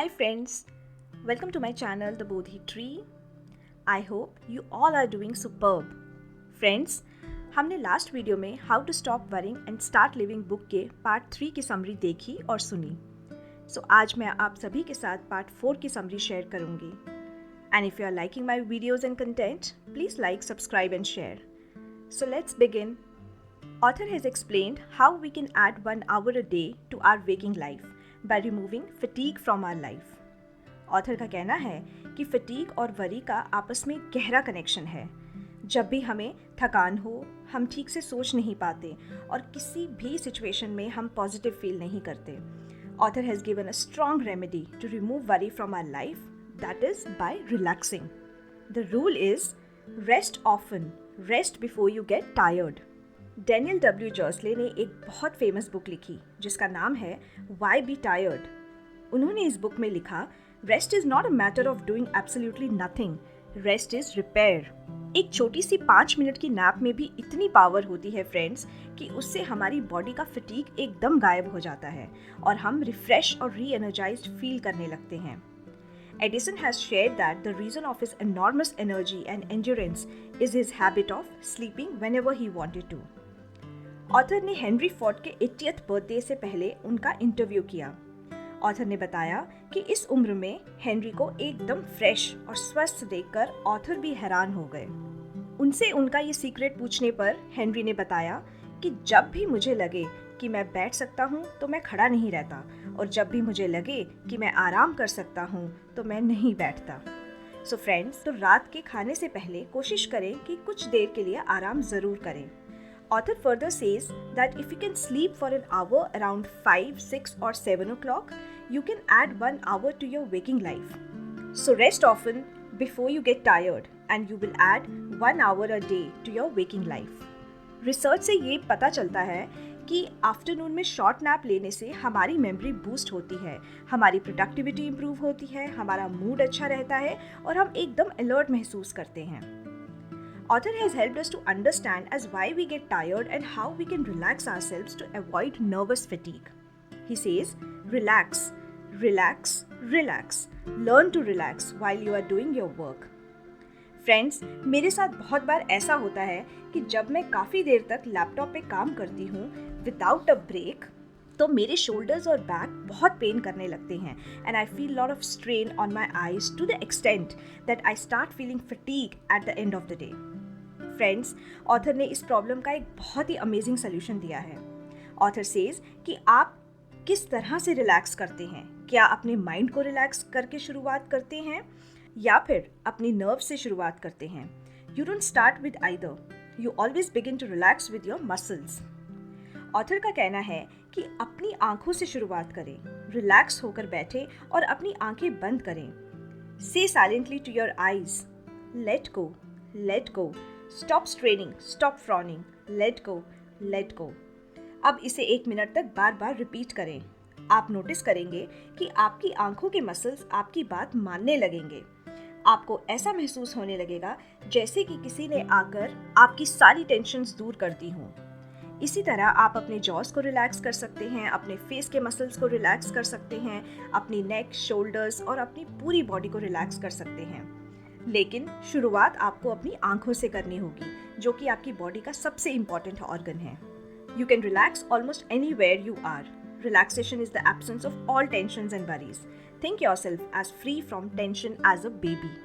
Hi friends, welcome to my channel The Bodhi Tree. I hope you all are doing superb. Friends, हमने last video में how to stop worrying and start living book के part 3 की summary देखी और सुनी. आज मैं आप सभी के साथ पार्ट 4 की समरी शेयर करूंगी. And if you are liking my videos and content, please like, subscribe and share. So let's begin. Author has explained how we can add 1 hour a day to our waking life by removing fatigue from our life. Author का कहना है कि fatigue और worry का आपस में गहरा connection है. जब भी हमें थकान हो, हम ठीक से सोच नहीं पाते और किसी भी सिचुएशन में हम पॉजिटिव फील नहीं करते. Author has given a strong remedy to remove worry from our life, that is by relaxing. The rule is rest often, rest before you get tired. Daniel W Josselyn ने एक बहुत famous book लिखी जिसका नाम है Y be tired. उन्होंने इस book में लिखा, rest is not a matter of doing absolutely nothing, rest is repair. एक छोटी सी 5 मिनट की नैप में भी इतनी पावर होती है फ्रेंड्स कि उससे हमारी बॉडी का फटीग एकदम गायब हो जाता है और हम रिफ्रेश और री एनर्जाइज्ड फील करने लगते हैं. Edison has shared that the reason of his enormous energy and endurance is his habit of sleeping whenever he wanted to. Author ने हेनरी फोर्ड के 80th बर्थडे से पहले उनका इंटरव्यू किया. ऑथर ने बताया कि इस उम्र में हेनरी को एकदम फ्रेश और स्वस्थ देखकर ऑथर भी हैरान हो गए. उनसे उनका ये सीक्रेट पूछने पर हेनरी ने बताया कि जब भी मुझे लगे कि मैं बैठ सकता हूँ तो मैं खड़ा नहीं रहता, और जब भी मुझे लगे कि मैं आराम कर सकता हूँ तो मैं नहीं बैठता. सो फ्रेंड्स, तो रात के खाने से पहले कोशिश करें कि कुछ देर के लिए आराम ज़रूर करें. Author further says that if you can sleep for an hour around 5, 6 or 7 o'clock, you can add 1 hour to your waking life. So rest often before you get tired and you will add 1 hour a day to your waking life. Research से ये पता चलता है कि afternoon में short nap लेने से हमारी मेमोरी बूस्ट होती है, हमारी प्रोडक्टिविटी इंप्रूव होती है, हमारा मूड अच्छा रहता है और हम एकदम अलर्ट महसूस करते हैं. Author has helped us to understand as why we get tired and how we can relax ourselves to avoid nervous fatigue. He says, relax, relax, relax. Learn to relax while you are doing your work. Friends, मेरे साथ बहुत बार ऐसा होता है कि जब मैं काफ़ी देर तक लैपटॉप पे काम करती हूँ विदाउट अ ब्रेक, तो मेरे शोल्डर्स और बैक बहुत पेन करने लगते हैं and I feel lot of strain on my eyes to the extent that I start feeling fatigue at the end of the day. Friends, author ने इस problem का एक बहुत ही अमेजिंग सोल्यूशन दिया है. ऑथर सेज कि आप किस तरह से रिलैक्स करते हैं. क्या अपने माइंड को रिलैक्स करके शुरुआत करते हैं या फिर अपनी नर्व से शुरुआत करते हैं. You don't start with either, you always begin to relax with your muscles. Author का कहना है कि अपनी आंखों से शुरुआत करें, रिलैक्स होकर बैठे और अपनी आंखें बंद करें. Say silently to your eyes, let go, let go. Stop straining, stop frowning, let go, let go. अब इसे 1 मिनट तक बार बार रिपीट करें. आप नोटिस करेंगे कि आपकी आंखों के मसल्स आपकी बात मानने लगेंगे. आपको ऐसा महसूस होने लगेगा जैसे कि किसी ने आकर आपकी सारी टेंशन्स दूर कर दी हों. इसी तरह आप अपने जॉस को रिलैक्स कर सकते हैं, अपने फेस के मसल्स को रिलैक्स कर सकते हैं, अपनी नेक, शोल्डर्स और अपनी पूरी बॉडी को रिलैक्स कर सकते हैं. लेकिन शुरुआत आपको अपनी आंखों से करनी होगी, जो कि आपकी बॉडी का सबसे इम्पॉर्टेंट ऑर्गन है. You can relax almost anywhere you are. Relaxation is the absence of all tensions and worries. Think yourself as free from tension as a baby.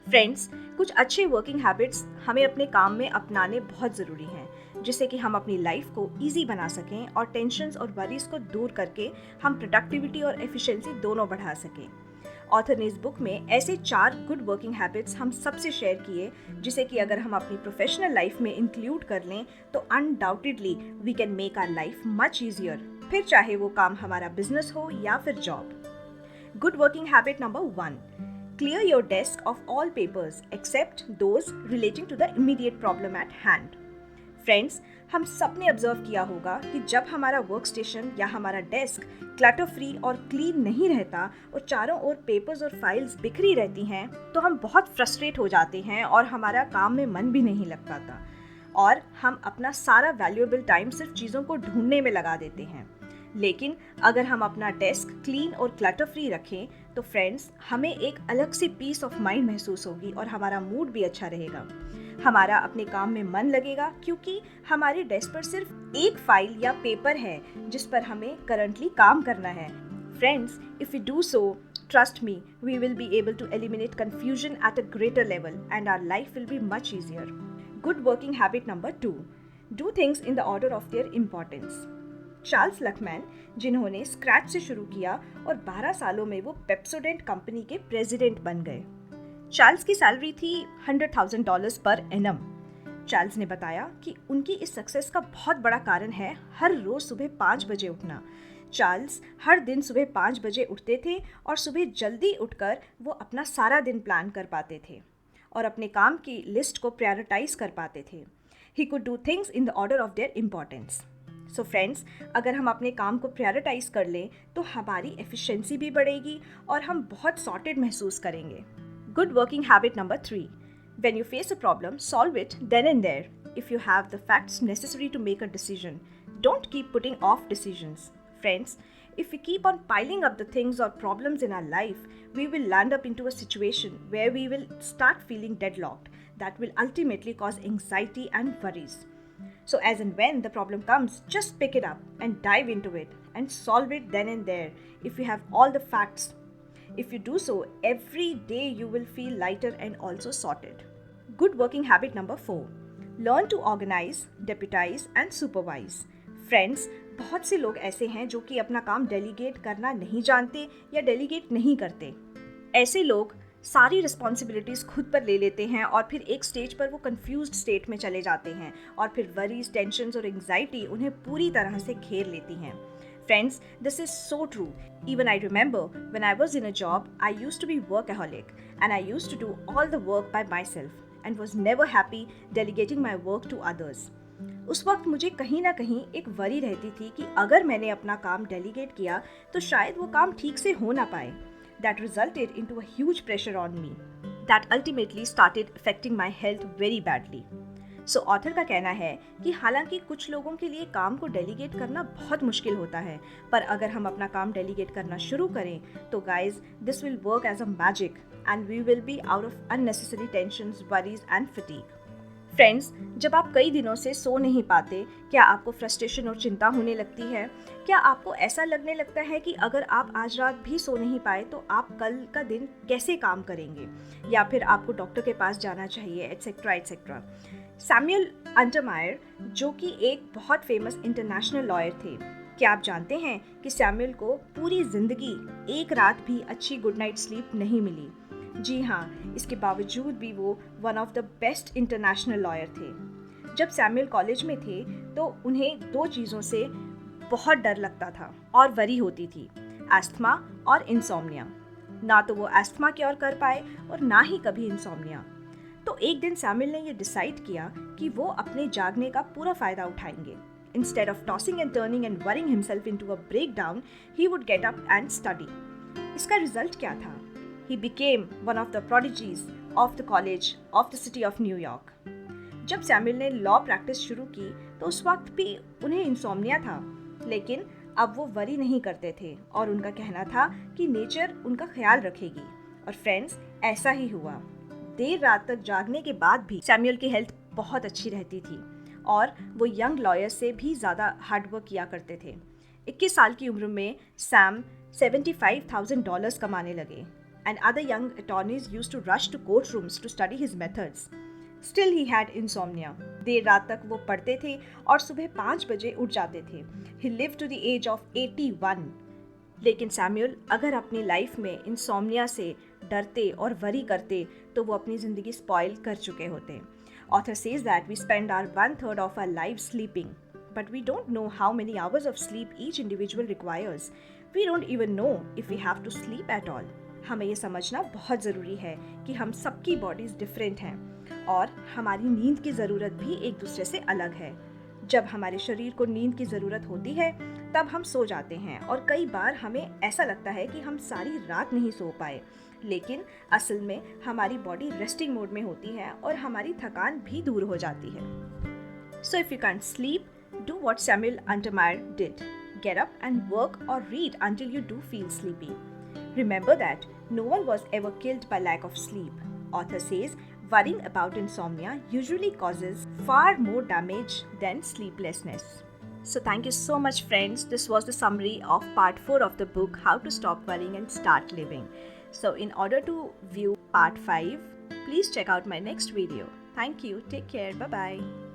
Friends, कुछ अच्छे वर्किंग हैबिट्स हमें अपने काम में अपनाने बहुत ज़रूरी हैं, जिससे कि हम अपनी लाइफ को ईजी बना सकें और टेंशन्स और वरीज को दूर करके हम प्रोडक्टिविटी और एफिशिएंसी दोनों बढ़ा सकें. ऑथर ने इस बुक में ऐसे 4 गुड वर्किंग हैबिट्स हम सबसे शेयर किए, जिसे कि अगर हम अपनी प्रोफेशनल लाइफ में इंक्लूड कर लें तो undoubtedly we can make our life much easier, फिर चाहे वो काम हमारा बिजनेस हो या फिर job. Good working habit number 1, clear your desk of all papers except those relating to the immediate problem at hand. Friends, हम सब ने ऑब्जर्व किया होगा कि जब हमारा वर्क स्टेशन या हमारा डेस्क क्लटर फ्री और क्लीन नहीं रहता और चारों ओर पेपर्स और फाइल्स बिखरी रहती हैं, तो हम बहुत फ्रस्ट्रेट हो जाते हैं और हमारा काम में मन भी नहीं लग पाता और हम अपना सारा वैल्यूएबल टाइम सिर्फ चीज़ों को ढूंढने में लगा देते हैं. लेकिन अगर हम अपना डेस्क क्लीन और क्लटर फ्री रखें तो फ्रेंड्स हमें एक अलग सी पीस ऑफ माइंड महसूस होगी और हमारा मूड भी अच्छा रहेगा। हमारा अपने काम में मन लगेगा क्योंकि हमारे डेस्क पर सिर्फ एक फाइल या पेपर है जिस पर हमें करंटली काम करना है। Friends, if you do so, trust me, we will be able to eliminate confusion at a greater level and our life will be much easier. Good working habit number 2. Do things in the order of their importance. Charles लकमैन, जिन्होंने scratch से शुरू किया और 12 सालों में वो Pepsodent company के president बन गए। चार्ल्स की सैलरी थी $100,000 पर एनम। चार्ल्स ने बताया कि उनकी इस सक्सेस का बहुत बड़ा कारण है हर रोज सुबह 5 बजे उठना। चार्ल्स हर दिन सुबह 5 बजे उठते थे और सुबह जल्दी उठकर वो अपना सारा दिन प्लान कर पाते थे और अपने काम की लिस्ट को प्रायोरिटाइज कर पाते थे। He could do things in the order of their importance. So friends, अगर हम अपने काम को प्रायोरिटाइज कर लें तो हमारी एफिशिएंसी भी बढ़ेगी और हम बहुत सॉर्टेड महसूस करेंगे। Good working habit number 3. When you face a problem, solve it then and there. If you have the facts necessary to make a decision, don't keep putting off decisions. Friends, if we keep on piling up the things or problems in our life, we will land up into a situation where we will start feeling deadlocked. That will ultimately cause anxiety and worries. So as and when the problem comes, just pick it up and dive into it and solve it then and there if you have all the facts. If you do so, every day you will feel lighter and also sorted. Good working habit number 4. Learn to organize, deputize and supervise. Friends, बहुत से लोग ऐसे हैं जो कि अपना काम delegate करना नहीं जानते या डेलीगेट नहीं करते। ऐसे लोग सारी रिस्पॉन्सिबिलिटीज़ खुद पर ले लेते हैं और फिर एक स्टेज पर वो कंफ्यूज्ड स्टेट में चले जाते हैं और फिर वरीज, टेंशन्स और एंग्जाइटी उन्हें पूरी तरह से घेर लेती हैं। Friends, this is so true. Even I remember when I was in a job, I used to be workaholic and I used to do all the work by myself and was never happy delegating my work to others. उस वक्त मुझे कहीं ना कहीं एक worry रहती थी कि अगर मैंने अपना काम डेलीगेट किया तो शायद वो काम ठीक से हो ना पाए। That resulted into a huge pressure on me that ultimately started affecting my health very badly. So author का कहना है कि हालांकि कुछ लोगों के लिए काम को डेलीगेट करना बहुत मुश्किल होता है, पर अगर हम अपना काम डेलीगेट करना शुरू करें तो guys this will work as a magic and we will be out of unnecessary tensions, worries and fatigue. Friends, जब आप कई दिनों से सो नहीं पाते, क्या आपको फ्रस्ट्रेशन और चिंता होने लगती है? क्या आपको ऐसा लगने लगता है कि अगर आप आज रात भी सो नहीं पाए तो आप कल का दिन कैसे काम करेंगे, या फिर आपको डॉक्टर के पास जाना चाहिए, एटसेट्रा एटसेट्रा। सैमुअल अंटरमायर, जो कि एक बहुत फेमस इंटरनेशनल लॉयर थे, क्या आप जानते हैं कि सैमुअल को पूरी जिंदगी एक रात भी अच्छी गुड नाइट स्लीप नहीं मिली? जी हाँ, इसके बावजूद भी वो one of the best international lawyer थे। जब सैमुअल कॉलेज में थे तो उन्हें 2 चीज़ों से बहुत डर लगता था और वरी होती थी, एस्थमा और इंसोम्निया। ना तो वो एस्थमा क्योर कर पाए और ना ही कभी इंसोम्निया। तो एक दिन सैमुअल ने ये डिसाइड किया कि वो अपने जागने का पूरा फ़ायदा उठाएंगे। Instead of tossing and turning and worrying himself into a breakdown, he would get up and study. इसका रिजल्ट क्या था? He became one of the prodigies of the college of the city of New York. जब Samuel ने law practice शुरू की तो उस वक्त भी उन्हें इंसोम्निया था, लेकिन अब वो वरी नहीं करते थे और उनका कहना था कि नेचर उनका ख्याल रखेगी। और फ्रेंड्स, ऐसा ही हुआ। देर रात तक जागने के बाद भी सैमुअल की हेल्थ बहुत अच्छी रहती थी और वो यंग लॉयर से भी ज़्यादा हार्डवर्क किया करते थे। 21 साल की उम्र में सैम $75,000 कमाने लगे and other young attorneys used to rush to courtrooms to study his methods. Still he had insomnia. देर रात तक वो पढ़ते थे और सुबह 5 बजे उठ जाते थे। He lived to the age of 81. लेकिन सैमुअल अगर अपनी लाइफ में इंसोम्निया से डरते और वरी करते तो वो अपनी ज़िंदगी स्पॉइल कर चुके होते। Author says that we spend our 1/3 of our lives sleeping, but we don't know how many hours of sleep each individual requires. We don't even know if we have to sleep at all. हमें ये समझना बहुत ज़रूरी है कि हम सबकी bodies different हैं और हमारी नींद की ज़रूरत भी एक दूसरे से अलग है। जब हमारे शरीर को नींद की ज़रूरत होती है तब हम सो जाते हैं और कई बार हमें ऐसा लगता है कि हम सारी रात नहीं सो पाए, लेकिन असल में हमारी बॉडी रेस्टिंग मोड में होती है और हमारी थकान भी दूर हो जाती है। So if you can't sleep, do what Samuel Untermyer did. Get up and work or read until you do feel sleepy. Remember that No one was ever killed by lack of sleep. Author says worrying about insomnia usually causes far more damage than sleeplessness. So thank you so much, friends. This was the summary of part 4 of the book, How to Stop Worrying and Start Living. So in order to view part 5, please check out my next video. Thank you. Take care. Bye-bye.